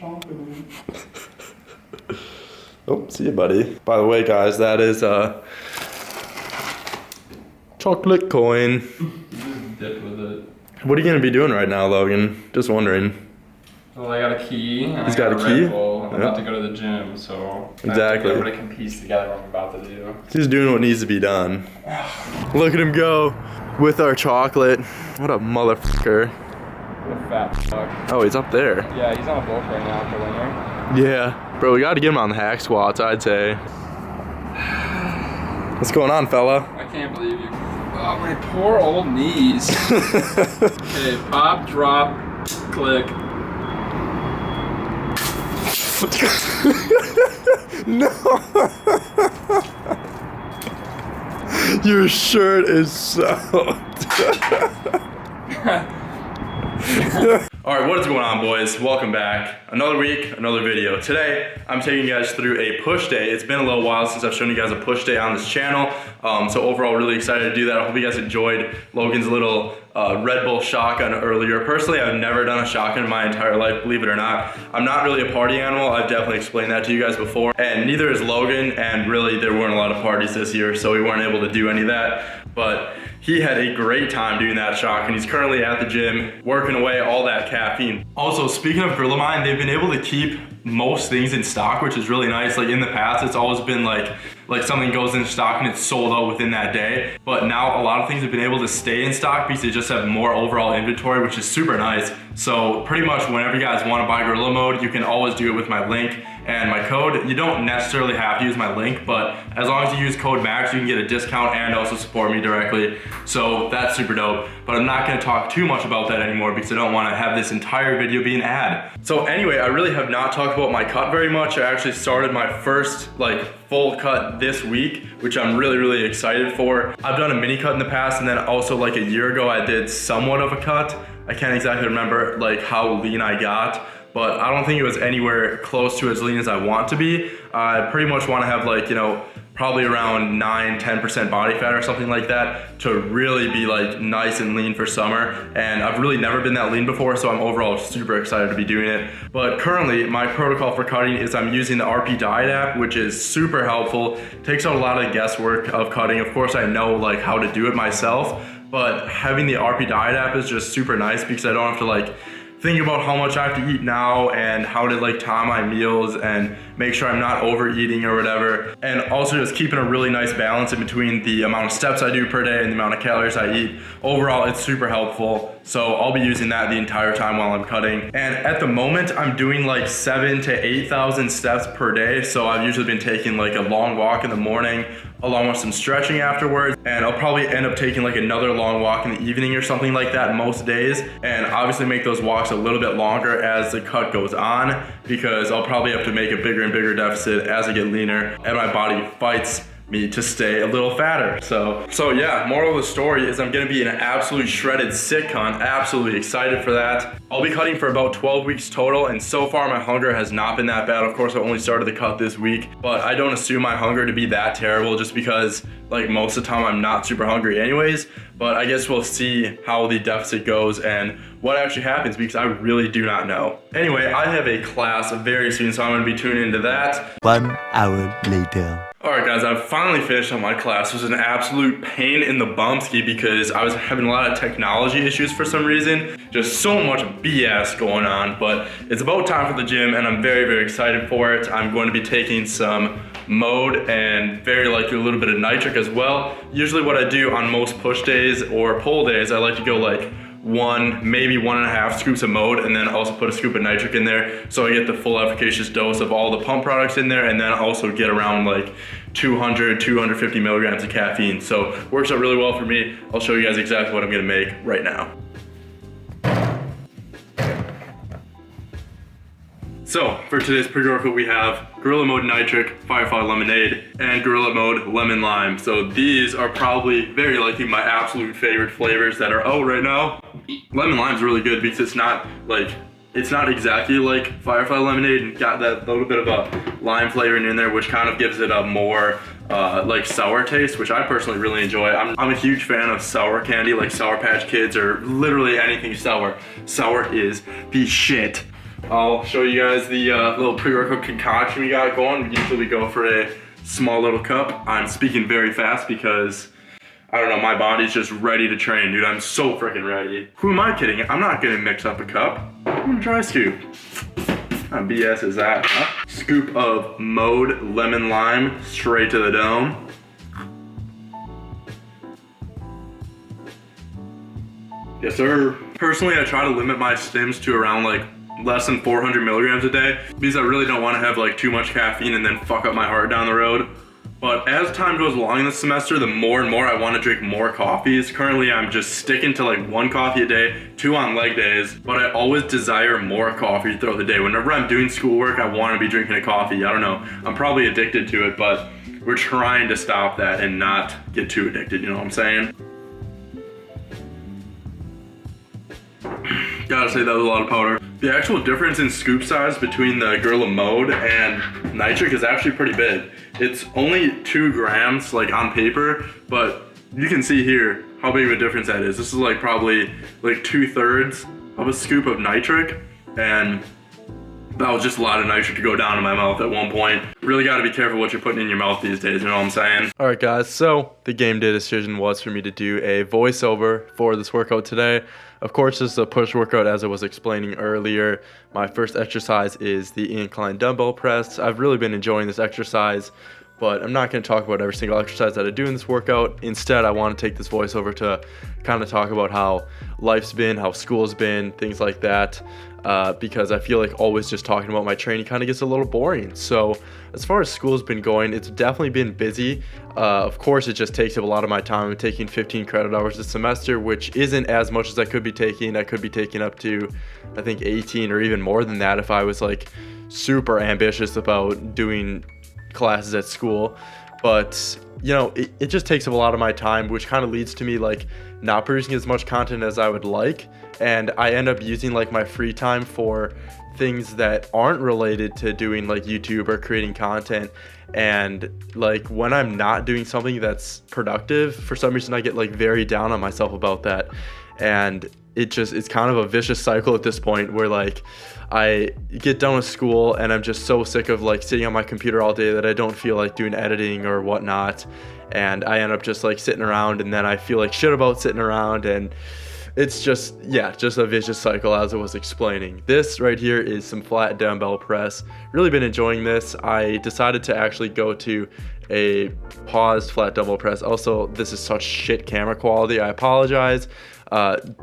chocolate. Oh, see you, buddy. By the way, guys, that is a chocolate coin. Just dip with it. What are you gonna be doing right now, Logan? Just wondering. Well, I got a key. And He's I got got a Red key? Bull. I'm Yeah. about to go to the gym, so Exactly. everybody can piece together what I'm about to do. He's doing what needs to be done. Look at him go with our chocolate. What a motherfucker. What a fat fuck. Oh, he's up there. Yeah, he's on a bulk right now for winter. Yeah. Bro, we gotta get him on the hack squats, I'd say. What's going on, fella? I can't believe you. Oh, my poor old knees. Okay, pop, drop, click. No. Your shirt is soaked. Alright, what is going on, boys? Welcome back. Another week, another video. Today, I'm taking you guys through a push day. It's been a little while since I've shown you guys a push day on this channel. So overall, really excited to do that. I hope you guys enjoyed Logan's little Red Bull shotgun earlier. Personally, I've never done a shotgun in my entire life, believe it or not. I'm not really a party animal. I've definitely explained that to you guys before. And neither is Logan, and really there weren't a lot of parties this year, so we weren't able to do any of that. But he had a great time doing that shotgun. He's currently at the gym, working away all that caffeine. Also, speaking of Gorilla Mine, they've been able to keep most things in stock, which is really nice. Like in the past, it's always been like something goes in stock and it's sold out within that day. But now a lot of things have been able to stay in stock because they just have more overall inventory, which is super nice. So pretty much whenever you guys want to buy Gorilla Mode, you can always do it with my link and my code. You don't necessarily have to use my link, but as long as you use code MAX, you can get a discount and also support me directly. So that's super dope. But I'm not gonna talk too much about that anymore because I don't wanna have this entire video be an ad. So anyway, I really have not talked about my cut very much. I actually started my first full cut this week, which I'm really excited for. I've done a mini cut in the past, and then also a year ago, I did somewhat of a cut. I can't exactly remember how lean I got, but I don't think it was anywhere close to as lean as I want to be. I pretty much want to have probably around 9-10% body fat or something like that to really be nice and lean for summer. And I've really never been that lean before, so I'm overall super excited to be doing it. But currently my protocol for cutting is I'm using the RP Diet app, which is super helpful. Takes out a lot of the guesswork of cutting. Of course I know how to do it myself, but having the RP Diet app is just super nice because I don't have to think about how much I have to eat now and how to time my meals and make sure I'm not overeating or whatever. And also just keeping a really nice balance in between the amount of steps I do per day and the amount of calories I eat. Overall, it's super helpful. So I'll be using that the entire time while I'm cutting. And at the moment, I'm doing 7,000 to 8,000 steps per day. So I've usually been taking a long walk in the morning, along with some stretching afterwards. And I'll probably end up taking another long walk in the evening or something like that most days. And obviously make those walks a little bit longer as the cut goes on, because I'll probably have to make a bigger and bigger deficit as I get leaner and my body fights me to stay a little fatter. So yeah, moral of the story is I'm gonna be an absolute shredded sick cunt. Absolutely excited for that. I'll be cutting for about 12 weeks total, and so far my hunger has not been that bad. Of course, I only started the cut this week, but I don't assume my hunger to be that terrible just because most of the time I'm not super hungry anyways. But I guess we'll see how the deficit goes and what actually happens, because I really do not know. Anyway, I have a class very soon, so I'm gonna be tuning into that. 1 hour later. Alright guys, I've finally finished up my class. It was an absolute pain in the bumski because I was having a lot of technology issues for some reason. Just so much BS going on, but it's about time for the gym and I'm very excited for it. I'm going to be taking some mode and very likely a little bit of nitric as well. Usually what I do on most push days or pull days, I like to go maybe 1.5 scoops of mode and then also put a scoop of nitric in there so I get the full efficacious dose of all the pump products in there, and then also get around 250 milligrams of caffeine. So works out really well for me. I'll show you guys exactly what I'm gonna make right now. So for today's pre-workout, we have Gorilla Mode Nitric, Firefly Lemonade, and Gorilla Mode Lemon Lime. So these are probably very likely my absolute favorite flavors that are out right now. Lemon Lime's really good because it's not exactly like Firefly Lemonade, and got that little bit of a lime flavoring in there, which kind of gives it a more sour taste, which I personally really enjoy. I'm a huge fan of sour candy, like Sour Patch Kids or literally anything sour. Sour is the shit. I'll show you guys the little pre-workout concoction we got going. Usually we go for a small little cup. I'm speaking very fast because, I don't know, my body's just ready to train, dude. I'm so freaking ready. Who am I kidding? I'm not gonna mix up a cup. I'm gonna dry scoop. How BS is that, huh? Scoop of Mode Lemon Lime straight to the dome. Yes, sir. Personally, I try to limit my stims to around like less than 400 milligrams a day because I really don't want to have like too much caffeine and then fuck up my heart down the road. But as time goes along this semester, the more and more I want to drink more coffees. Currently, I'm just sticking to like 1 coffee a day, 2 on leg days, but I always desire more coffee throughout the day. Whenever I'm doing schoolwork, I want to be drinking a coffee. I don't know, I'm probably addicted to it, but we're trying to stop that and not get too addicted, you know what I'm saying? Gotta say that was a lot of powder. The actual difference in scoop size between the Gorilla Mode and Nitric is actually pretty big. It's only 2 grams like on paper, but you can see here how big of a difference that is. This is like probably like 2/3 of a scoop of Nitric, and that was just a lot of nitric to go down in my mouth at one point. Really gotta be careful what you're putting in your mouth these days, you know what I'm saying? All right guys, so the game day decision was for me to do a voiceover for this workout today. Of course, this is a push workout as I was explaining earlier. My first exercise is the incline dumbbell press. I've really been enjoying this exercise, but I'm not gonna talk about every single exercise that I do in this workout. Instead, I wanna take this voiceover to kind of talk about how life's been, how school's been, things like that. Because I feel like always just talking about my training kind of gets a little boring. So as far as school's been going, it's definitely been busy. Of course, it just takes up a lot of my time. I'm taking 15 credit hours this semester, which isn't as much as I could be taking. I could be taking up to, I think, 18 or even more than that if I was like super ambitious about doing classes at school. But you know, it just takes up a lot of my time, which kind of leads to me like not producing as much content as I would like. And I end up using like my free time for things that aren't related to doing like YouTube or creating content. And like when I'm not doing something that's productive, for some reason I get like very down on myself about that. And it's kind of a vicious cycle at this point where like I get done with school and I'm just so sick of like sitting on my computer all day that I don't feel like doing editing or whatnot. And I end up just like sitting around, and then I feel like shit about sitting around, and it's just, yeah, just a vicious cycle as I was explaining. This right here is some flat dumbbell press. Really been enjoying this. I decided to actually go to a paused flat dumbbell press. Also, this is such shit camera quality. I apologize.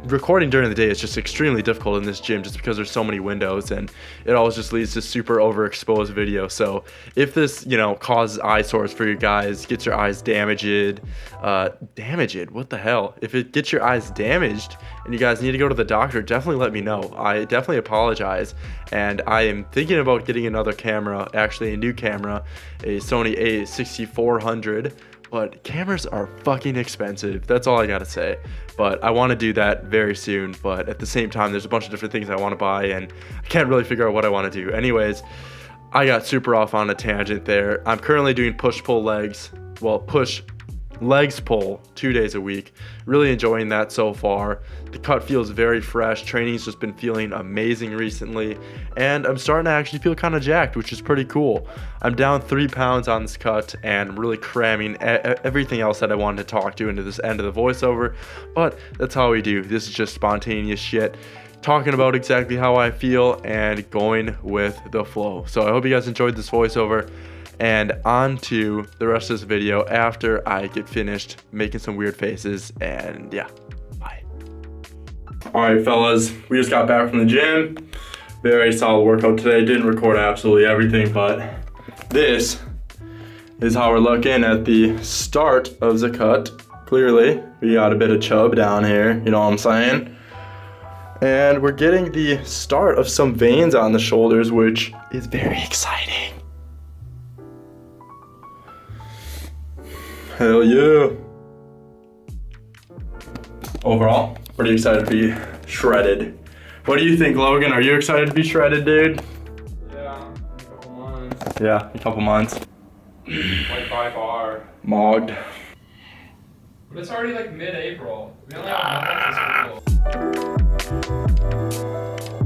Recording during the day is just extremely difficult in this gym just because there's so many windows, and it always just leads to super overexposed video. So if this, you know, causes eye sores for you guys, gets your eyes damaged, what the hell? If it gets your eyes damaged and you guys need to go to the doctor, definitely let me know. I definitely apologize, and I am thinking about getting another camera, actually a new camera, a Sony A6400. But cameras are fucking expensive. That's all I gotta say. But I want to do that very soon. But at the same time, there's a bunch of different things I want to buy, and I can't really figure out what I want to do. Anyways, I got super off on a tangent there. I'm currently doing push-pull legs. Well, push legs pull 2 days a week. Really enjoying that so far. The cut feels very fresh. Training's just been feeling amazing recently, and I'm starting to actually feel kind of jacked, which is pretty cool. I'm down 3 pounds on this cut and really cramming everything else that I wanted to talk to into this end of the voiceover, but that's how we do. This is just spontaneous shit, talking about exactly how I feel and going with the flow. So I hope you guys enjoyed this voiceover, and on to the rest of this video after I get finished making some weird faces. And yeah, bye. All right, fellas, we just got back from the gym. Very solid workout today. Didn't record absolutely everything, but this is how we're looking at the start of the cut. Clearly, we got a bit of chub down here, you know what I'm saying? And we're getting the start of some veins on the shoulders, which is very exciting. Hell yeah. Overall, pretty excited to be shredded. What do you think, Logan? Are you excited to be shredded, dude? Yeah, in a couple months. Yeah, a couple months. Like by far. Mogged. But it's already like mid-April. We only have a month left of school.